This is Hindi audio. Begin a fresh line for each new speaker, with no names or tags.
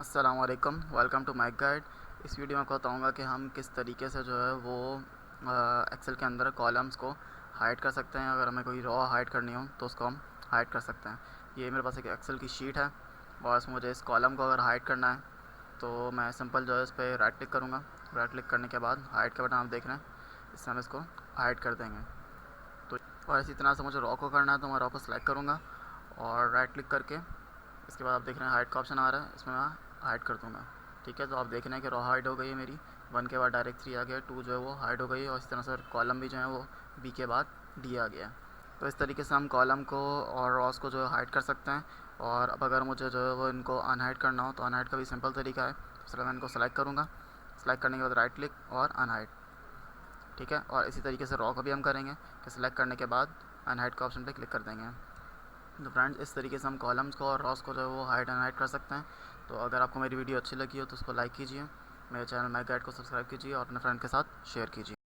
अस्सलाम वालेकुम, वेलकम टू माय गाइड। इस वीडियो में आपको बताऊंगा कि हम किस तरीके से जो है वो एक्सेल के अंदर कॉलम्स को हाइड कर सकते हैं। अगर हमें कोई रॉ हाइड करनी हो तो उसको हम हाइड कर सकते हैं। ये मेरे पास एक एक्सेल की शीट है और इसमें मुझे इस कॉलम को अगर हाइड करना है तो मैं सिंपल जो है इस पर राइट क्लिक करूँगा। राइट क्लिक करने के बाद हाइड का बटन आप देख रहे हैं, इससे हम इसको हाइड कर देंगे। तो और इसी तरह से मुझे रॉ को करना है तो मैं रॉ को सिलेक्ट करूँगा और राइट क्लिक करके इसके बाद आप देख रहे हैं हाइड का ऑप्शन आ रहा है, इसमें मैं हाइड कर दूँगा। ठीक है, तो आप देख रहे हैं कि रॉ हाइड हो गई है मेरी। 1 के बाद डायरेक्ट 3 आ गया, 2 जो है वो हाइड हो गई है और इस तरह से कॉलम भी जो है वो बी के बाद डी आ गया। तो इस तरीके से हम कॉलम को और रॉस को जो है हाइड कर सकते हैं। और अब अगर मुझे जो है वो इनको अनहाइड करना हो तो अनहाइड का भी सिंपल तरीका है। तो मैं इनको सेलेक्ट करूँगा, सेलेक्ट करने के बाद राइट क्लिक और अनहाइड। ठीक है, और इसी तरीके से रॉ को भी हम करेंगे कि सिलेक्ट करने के बाद अनहाइड का ऑप्शन पर क्लिक कर देंगे। तो फ्रेंड्स, इस तरीके से हम कॉलम्स को और रॉस को जो है वो हाइड एंड हाइड कर सकते हैं। तो अगर आपको मेरी वीडियो अच्छी लगी हो तो उसको लाइक कीजिए, मेरे चैनल माय गाइड को सब्सक्राइब कीजिए और अपने फ्रेंड के साथ शेयर कीजिए।